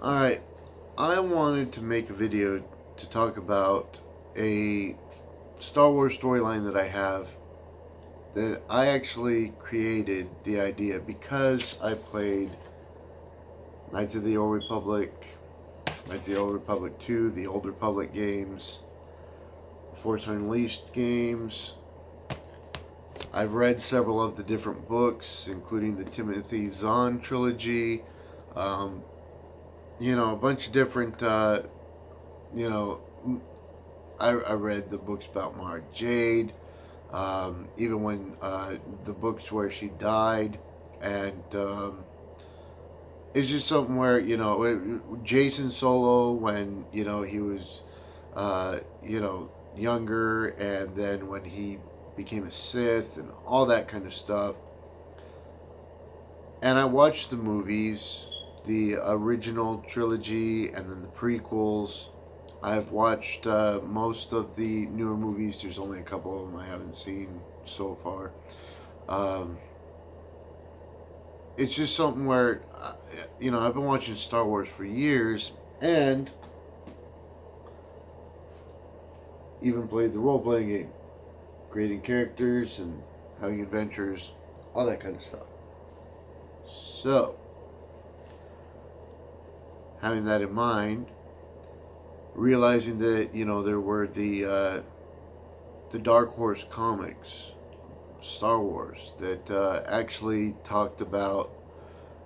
Alright, I wanted to make a video to talk about a Star Wars storyline that I have that I actually created the idea because I played Knights of the Old Republic, Knights of the Old Republic 2, the Old Republic games, Force Unleashed games. I've read several of the different books, including the Timothy Zahn trilogy. Um, a bunch of different, you know, I read the books about Mara Jade, even when the books where she died, and it's just something where, Jason Solo, when, he was, younger, and then when he became a Sith, and all that kind of stuff. And I watched the movies, the original trilogy, and then the prequels. I've watched most of the newer movies. There's only a couple of them I haven't seen so far. It's just something where, I've been watching Star Wars for years, and even played the role-playing game, creating characters and having adventures, all that kind of stuff. So, having that in mind, realizing that there were the Dark Horse comics, Star Wars, that actually talked about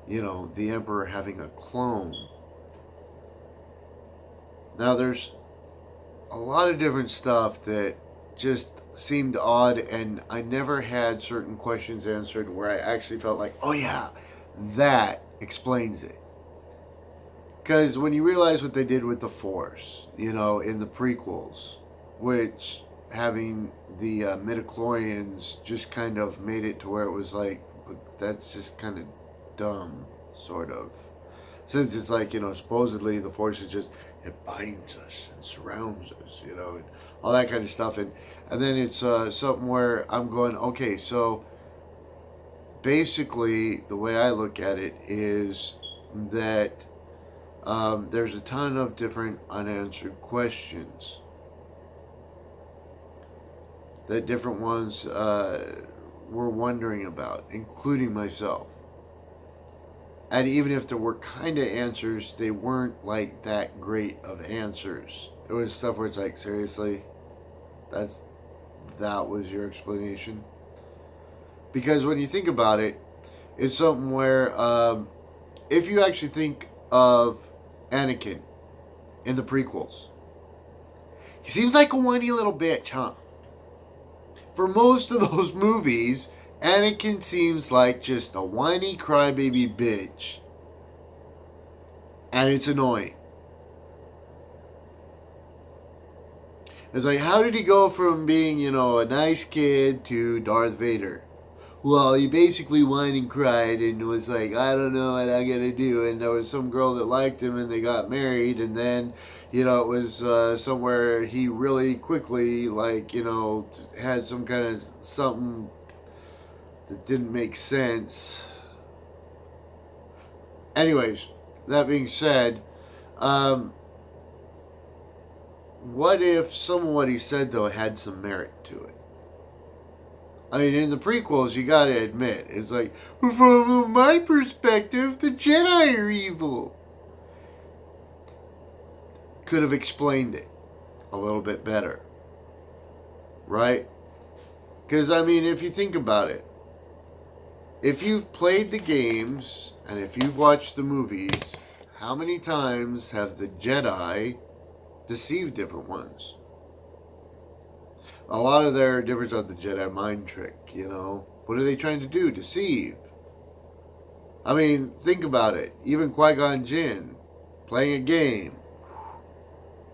the Emperor having a clone. Now there's a lot of different stuff that just seemed odd, and I never had certain questions answered where I actually felt like, oh yeah, that explains it. Because when you realize what they did with the Force, in the prequels, which having the midichlorians just kind of made it to where it was like, that's just kind of dumb, sort of. Since it's like, supposedly the Force is just, it binds us and surrounds us, and all that kind of stuff. And then it's something where I'm going, okay, so basically the way I look at it is that there's a ton of different unanswered questions that different ones were wondering about, including myself. And even if there were kind of answers, they weren't like that great of answers. It was stuff where it's like, seriously, that was your explanation? Because when you think about it, it's something where if you actually think of Anakin in the prequels, he seems like a whiny little bitch, huh? For most of those movies, Anakin seems like just a whiny crybaby bitch. And it's annoying. It's like, how did he go from being, a nice kid to Darth Vader? Well, he basically whined and cried and was like, I don't know what I gotta do. And there was some girl that liked him and they got married. And then, it was somewhere he really quickly, had some kind of something that didn't make sense. Anyways, that being said, what if some of what he said, though, had some merit to it? I mean, in the prequels, you gotta admit, it's like, from my perspective, the Jedi are evil. Could have explained it a little bit better. Right? Because, I mean, if you think about it, if you've played the games, and if you've watched the movies, how many times have the Jedi deceived different ones? A lot of their difference on the Jedi mind trick, What are they trying to do? Deceive. I mean, think about it. Even Qui-Gon Jinn playing a game.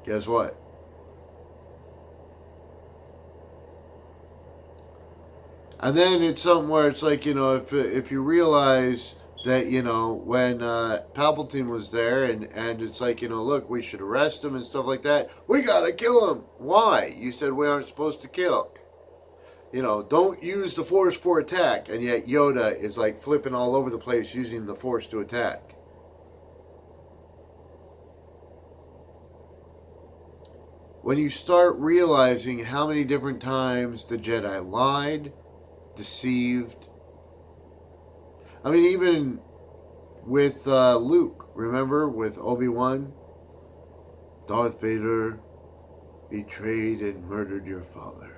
Guess what? And then it's something where it's like, if you realize that, when Palpatine was there and it's like, look, we should arrest him and stuff like that. We gotta kill him. Why? You said we aren't supposed to kill. Don't use the Force for attack. And yet Yoda is like flipping all over the place using the Force to attack. when you start realizing how many different times the Jedi lied, deceived. I mean, even with Luke, remember with Obi-Wan? Darth Vader betrayed and murdered your father.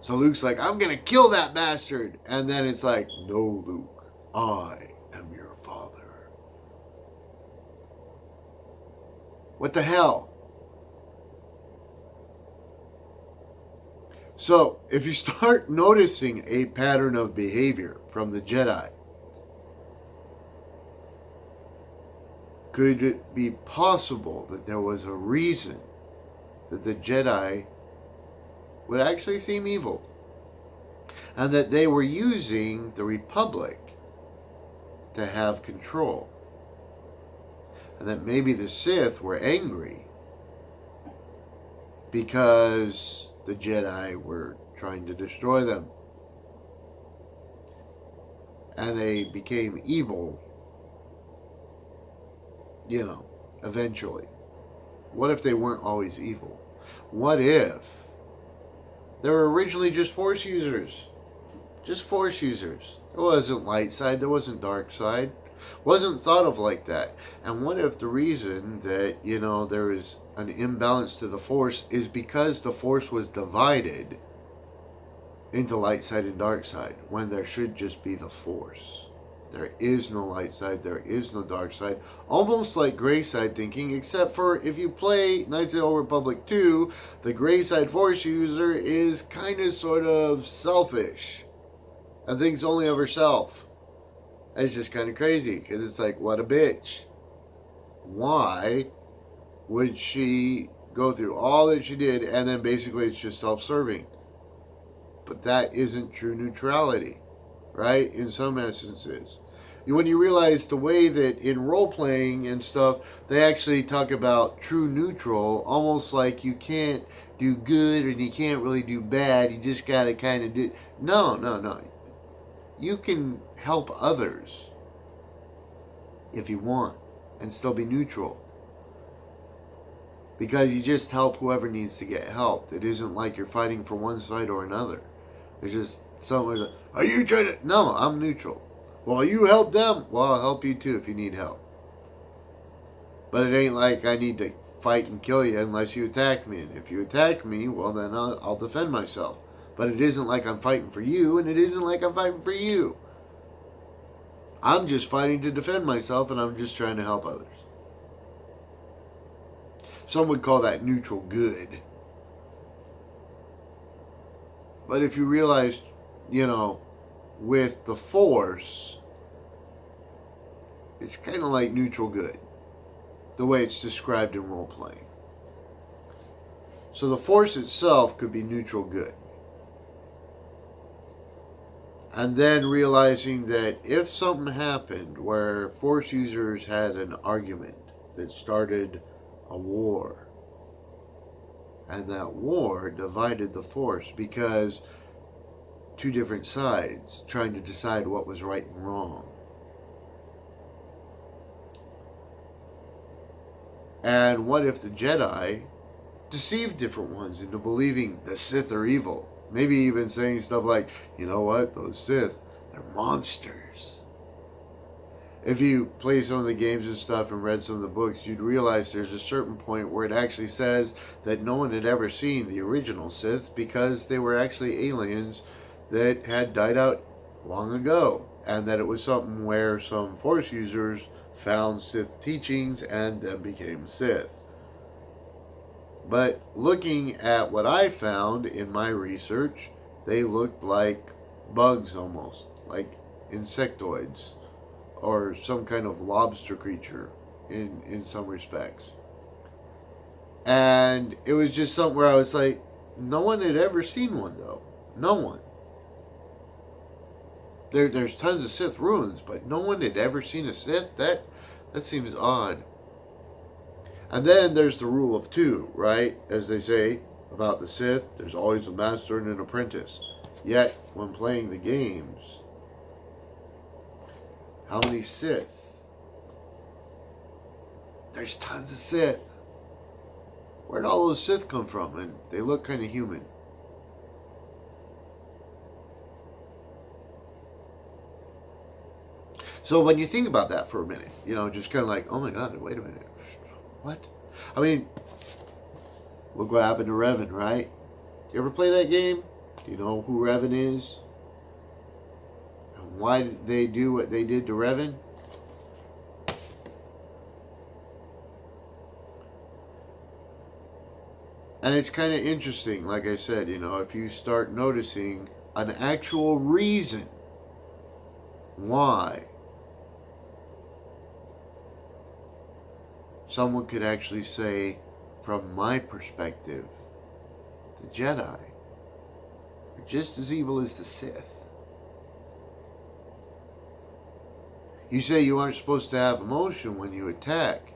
So Luke's like, I'm going to kill that bastard. And then it's like, no, Luke, I am your father. What the hell? So, if you start noticing a pattern of behavior from the Jedi, could it be possible that there was a reason that the Jedi would actually seem evil? And that they were using the Republic to have control? And that maybe the Sith were angry because the Jedi were trying to destroy them. And they became evil, eventually. What if they weren't always evil? What if they were originally just Force users? Just Force users. There wasn't light side, there wasn't dark side. Wasn't thought of like that. And what if the reason that, there is an imbalance to the Force is because the Force was divided into light side and dark side, when there should just be the Force. There is no light side, there is no dark side. Almost like gray side thinking, except for if you play Knights of the Old Republic 2, the gray side Force user is kind of sort of selfish and thinks only of herself. It's just kind of crazy, because it's like, what a bitch. Why would she go through all that she did, and then basically it's just self-serving? But that isn't true neutrality, right? In some instances. When you realize the way that in role-playing and stuff, they actually talk about true neutral, almost like you can't do good and you can't really do bad, you just gotta kind of do... No. You can help others if you want and still be neutral, because you just help whoever needs to get helped. It isn't like you're fighting for one side or another. It's just someone like, are you trying to... No, I'm neutral. Well, you help them. Well, I'll help you too if you need help. But it ain't like I need to fight and kill you unless you attack me. And if you attack me, well, then I'll defend myself. But it isn't like I'm fighting for you, and it isn't like I'm fighting for you. I'm just fighting to defend myself, and I'm just trying to help others. Some would call that neutral good. But if you realize, with the Force, it's kind of like neutral good, the way it's described in role-playing. So the Force itself could be neutral good. And then realizing that if something happened where Force users had an argument that started a war, and that war divided the Force because two different sides trying to decide what was right and wrong. And what if the Jedi deceived different ones into believing the Sith are evil? Maybe even saying stuff like, you know what, those Sith, they're monsters. If you play some of the games and stuff and read some of the books, you'd realize there's a certain point where it actually says that no one had ever seen the original Sith because they were actually aliens that had died out long ago. And that it was something where some Force users found Sith teachings and then became Sith. But looking at what I found in my research, they looked like bugs almost, like insectoids, or some kind of lobster creature in some respects. And it was just something where I was like, no one had ever seen one though. No one. There's tons of Sith ruins, but no one had ever seen a Sith? That seems odd. And then there's the rule of two, right? As they say about the Sith, there's always a master and an apprentice. Yet, when playing the games, how many Sith? There's tons of Sith. Where'd all those Sith come from? And they look kind of human. So when you think about that for a minute, just kind of like, oh my God, wait a minute. What? I mean, look what happened to Revan, right? You ever play that game? Do you know who Revan is? And why did they do what they did to Revan? And it's kind of interesting, like I said, if you start noticing an actual reason why someone could actually say, from my perspective, the Jedi are just as evil as the Sith. You say you aren't supposed to have emotion when you attack,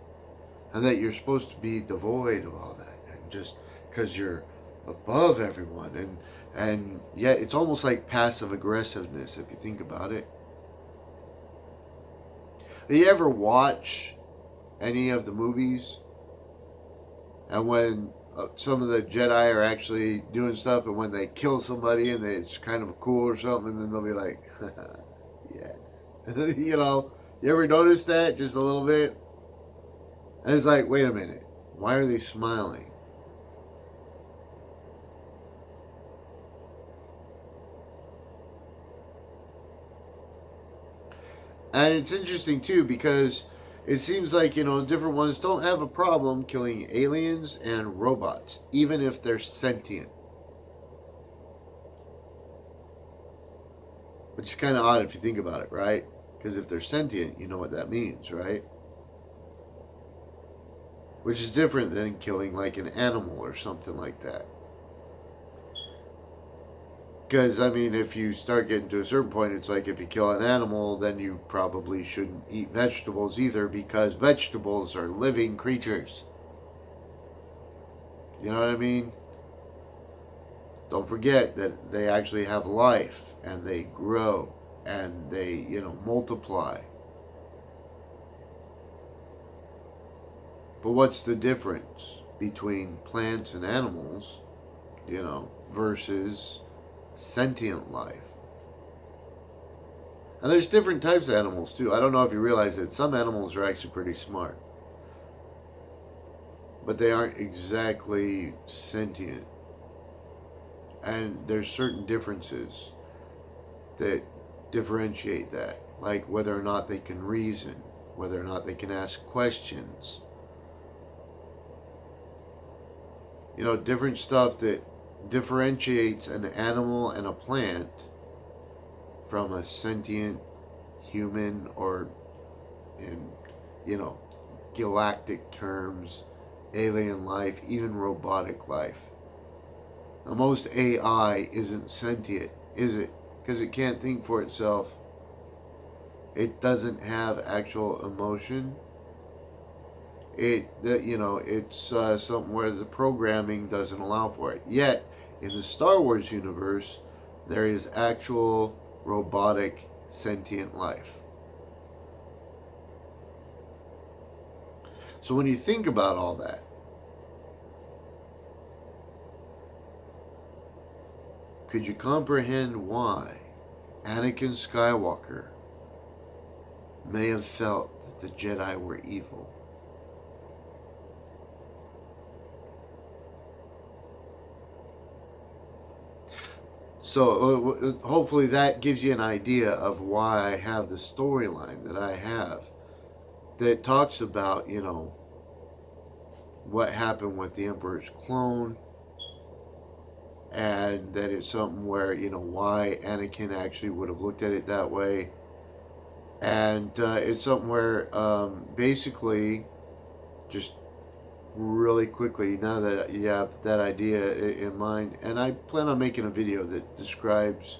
and that you're supposed to be devoid of all that, and just because you're above everyone, and yet it's almost like passive aggressiveness if you think about it. Do you ever watch any of the movies, and when some of the Jedi are actually doing stuff, and when they kill somebody and it's kind of cool or something, and then they'll be like, yeah. You ever notice that just a little bit? And it's like, wait a minute, why are they smiling? And it's interesting too, because it seems like, different ones don't have a problem killing aliens and robots, even if they're sentient. Which is kind of odd if you think about it, right? Because if they're sentient, you know what that means, right? Which is different than killing like an animal or something like that. Because, I mean, if you start getting to a certain point, it's like if you kill an animal, then you probably shouldn't eat vegetables either, because vegetables are living creatures. You know what I mean? Don't forget that they actually have life, and they grow, and they, multiply. But what's the difference between plants and animals, versus sentient life? And there's different types of animals too. I don't know if you realize that some animals are actually pretty smart, but they aren't exactly sentient. And there's certain differences that differentiate that, like whether or not they can reason, whether or not they can ask questions. Different stuff that differentiates an animal and a plant from a sentient human, or in galactic terms, alien life, even robotic life. Now, most AI isn't sentient, is it? Because it can't think for itself. It doesn't have actual emotion. It's something where the programming doesn't allow for it. Yet, in the Star Wars universe, there is actual robotic sentient life. So when you think about all that, could you comprehend why Anakin Skywalker may have felt that the Jedi were evil? So hopefully that gives you an idea of why I have the storyline that I have that talks about, what happened with the Emperor's clone, and that it's something where, why Anakin actually would have looked at it that way. And it's something where basically, just really quickly, now that you have that idea in mind, and I plan on making a video that describes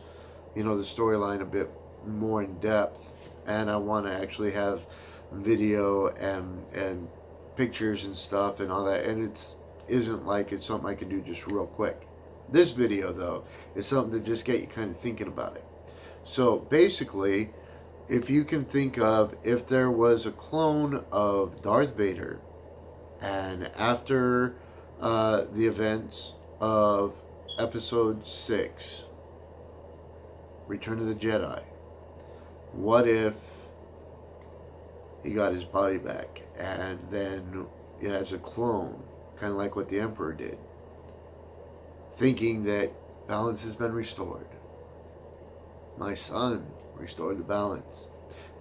the storyline a bit more in depth, and I want to actually have video and pictures and stuff and all that, and isn't like it's something I can do just real quick. This video though is something to just get you kind of thinking about it. So basically, if you can think of, if there was a clone of Darth Vader, and after the events of Episode 6, Return of the Jedi. What if he got his body back and then as a clone, kind of like what the Emperor did, thinking that balance has been restored. My son restored the balance.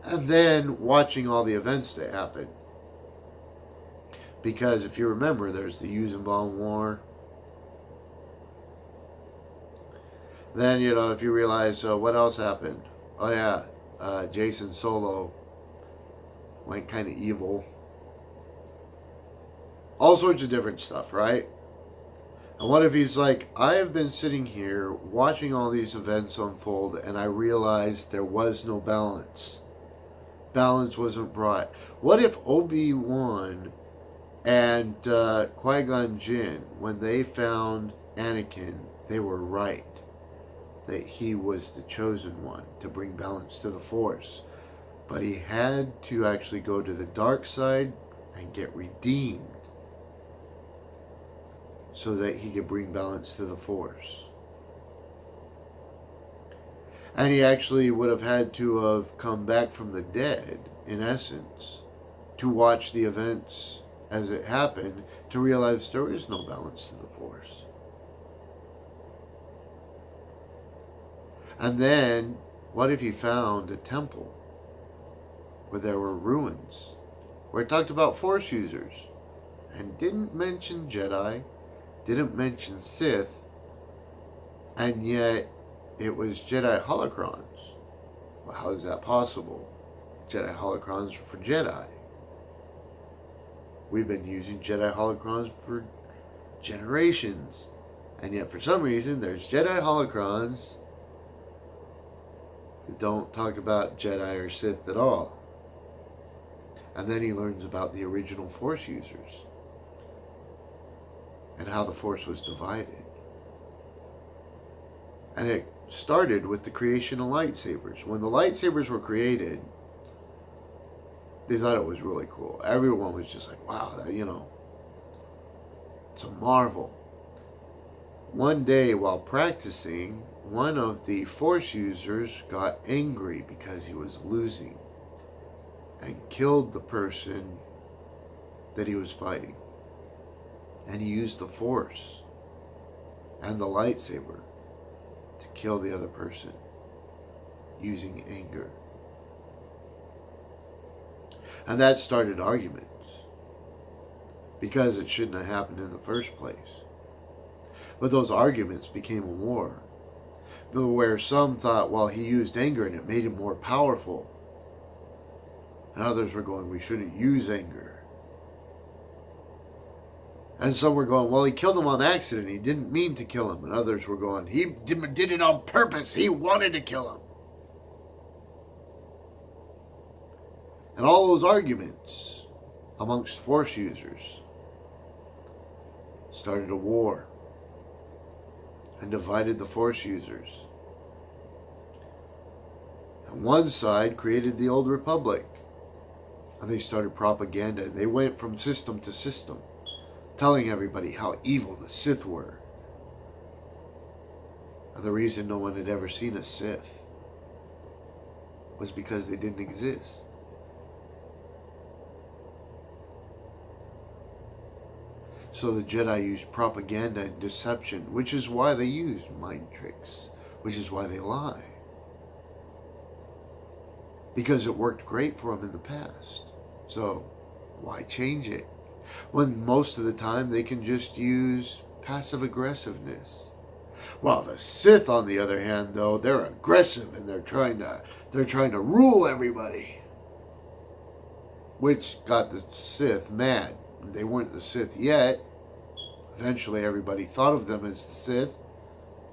And then watching all the events that happened. Because if you remember, there's the Yuuzhan War. Then, if you realize what else happened. Oh yeah, Jason Solo went kind of evil. All sorts of different stuff, right? And what if he's like, I have been sitting here watching all these events unfold and I realized there was no balance. Balance wasn't brought. What if Obi-Wan and Qui-Gon Jinn, when they found Anakin, they were right. That he was the chosen one to bring balance to the Force. But he had to actually go to the dark side and get redeemed so that he could bring balance to the Force. And he actually would have had to have come back from the dead, in essence, to watch the events as it happened, to realize there is no balance to the Force. And then, what if he found a temple where there were ruins, where it talked about Force users, and didn't mention Jedi, didn't mention Sith, and yet it was Jedi holocrons. Well, how is that possible? Jedi holocrons for Jedi. We've been using Jedi holocrons for generations, and yet for some reason there's Jedi holocrons that don't talk about Jedi or Sith at all. And then he learns about the original Force users and how the Force was divided. And it started with the creation of lightsabers. When the lightsabers were created, they thought it was really cool. Everyone was just like, wow, that, it's a marvel. One day while practicing, one of the Force users got angry because he was losing and killed the person that he was fighting. And he used the Force and the lightsaber to kill the other person using anger. And that started arguments because it shouldn't have happened in the first place. But those arguments became a war where some thought, well, he used anger and it made him more powerful. And others were going, we shouldn't use anger. And some were going, well, he killed him on accident. He didn't mean to kill him. And others were going, he did it on purpose. He wanted to kill him. And all those arguments amongst Force users started a war and divided the Force users. And one side created the Old Republic. And they started propaganda. They went from system to system, telling everybody how evil the Sith were. And the reason no one had ever seen a Sith was because they didn't exist. So the Jedi used propaganda and deception, which is why they use mind tricks, which is why they lie. Because it worked great for them in the past. So why change it? When most of the time they can just use passive aggressiveness. While the Sith, on the other hand, though, they're aggressive and they're trying to rule everybody. Which got the Sith mad. They weren't the Sith yet. Eventually everybody thought of them as the Sith,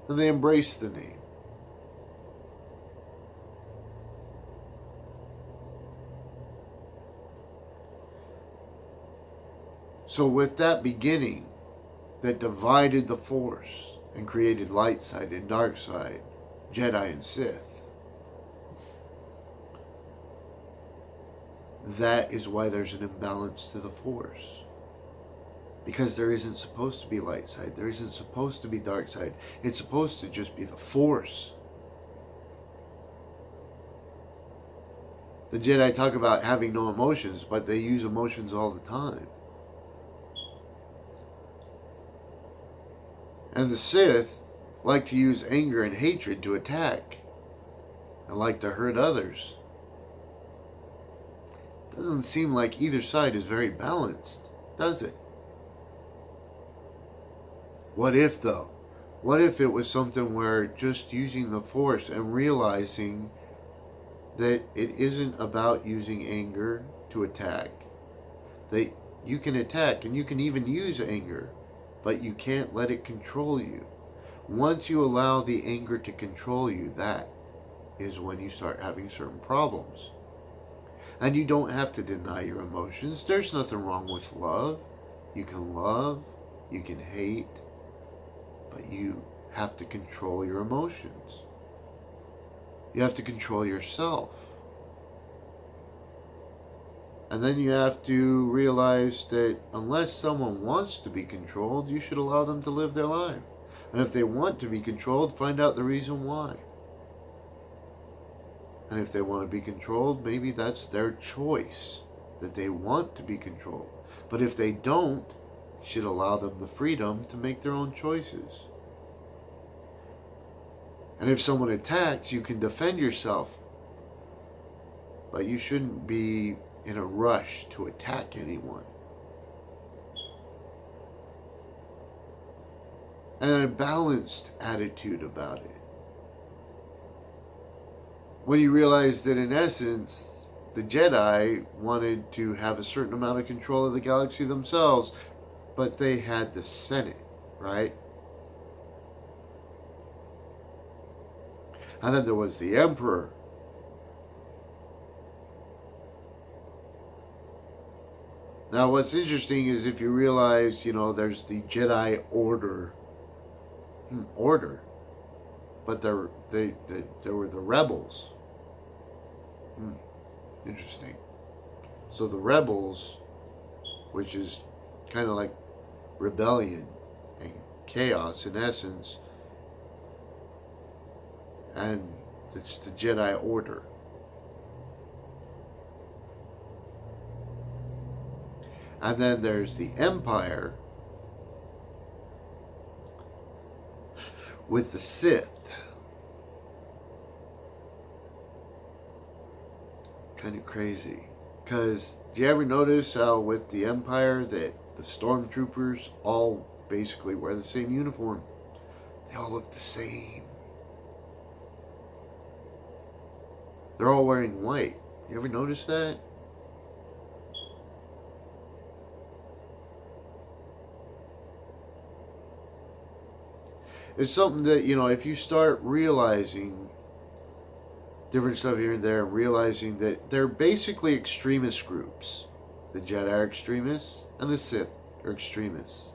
and they embraced the name. So with that beginning that divided the Force and created light side and dark side, Jedi and Sith, that is why there's an imbalance to the Force. Because there isn't supposed to be light side. There isn't supposed to be dark side. It's supposed to just be the Force. The Jedi talk about having no emotions, but they use emotions all the time. And the Sith like to use anger and hatred to attack and like to hurt others. Doesn't seem like either side is very balanced, does it? What if, though? What if it was something where just using the Force and realizing that it isn't about using anger to attack? That you can attack and you can even use anger, but you can't let it control you. Once you allow the anger to control you, that is when you start having certain problems. And you don't have to deny your emotions. There's nothing wrong with love. You can hate, but you have to control your emotions. You have to control yourself. And then you have to realize that unless someone wants to be controlled, you should allow them to live their life. And if they want to be controlled, find out the reason why. And if they want to be controlled, maybe that's their choice, that they want to be controlled. But if they don't, you should allow them the freedom to make their own choices. And if someone attacks, you can defend yourself. But you shouldn't be in a rush to attack anyone. And a balanced attitude about it. When you realize that in essence, the Jedi wanted to have a certain amount of control of the galaxy themselves, but they had the Senate, right? And then there was the Emperor. Now, what's interesting is if you realize, there's the Jedi Order. But there were the rebels. Interesting. So the rebels, which is kind of like rebellion and chaos in essence, and it's the Jedi Order. And then there's the Empire with the Sith. Kind of crazy. Because do you ever notice how with the Empire that the stormtroopers all basically wear the same uniform? They all look the same. They're all wearing white. You ever notice that? It's something that, if you start realizing different stuff here and there, realizing that they're basically extremist groups. The Jedi are extremists, and the Sith are extremists.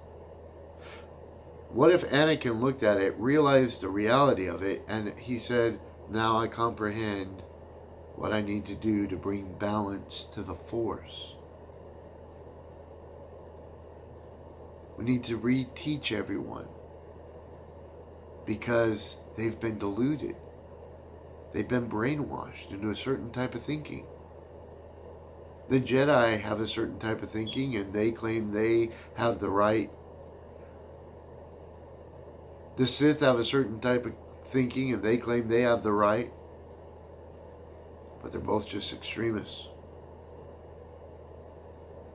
What if Anakin looked at it, realized the reality of it, and he said, now I comprehend what I need to do to bring balance to the Force. We need to reteach everyone because they've been deluded. They've been brainwashed into a certain type of thinking. The Jedi have a certain type of thinking and they claim they have the right. The Sith have a certain type of thinking and they claim they have the right. But they're both just extremists.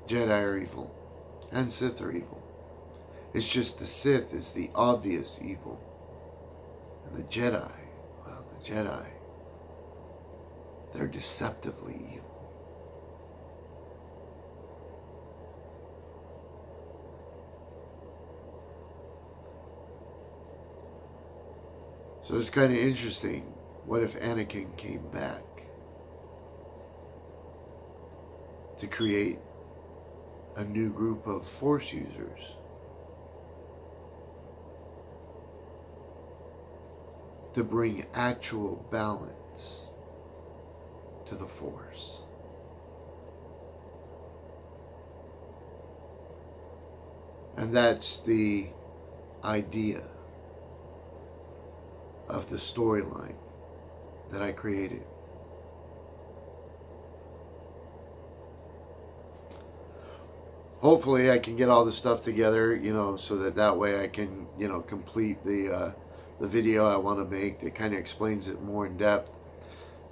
Jedi are evil and Sith are evil. It's just the Sith is the obvious evil. And the Jedi, they're deceptively evil. So it's kind of interesting. What if Anakin came back to create a new group of Force users? To bring actual balance to the Force. And that's the idea of the storyline that I created. Hopefully I can get all the stuff together, so that way I can, complete the video I want to make that kind of explains it more in depth.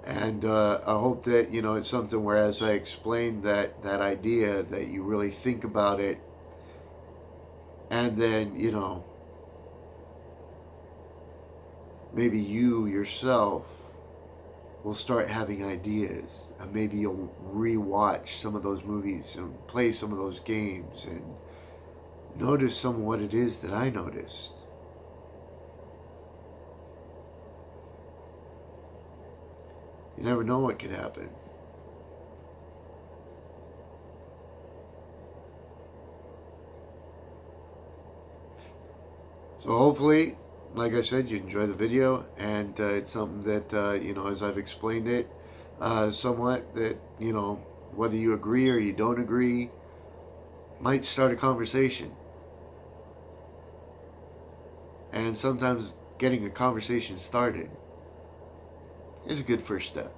And I hope that, it's something where as I explain that idea, that you really think about it, and then, maybe you yourself will start having ideas, and maybe you'll rewatch some of those movies and play some of those games and notice some of what it is that I noticed. You never know what could happen. So hopefully, like I said, you enjoy the video, and it's something that, as I've explained it somewhat, that, whether you agree or you don't agree, might start a conversation. And sometimes getting a conversation started is a good first step.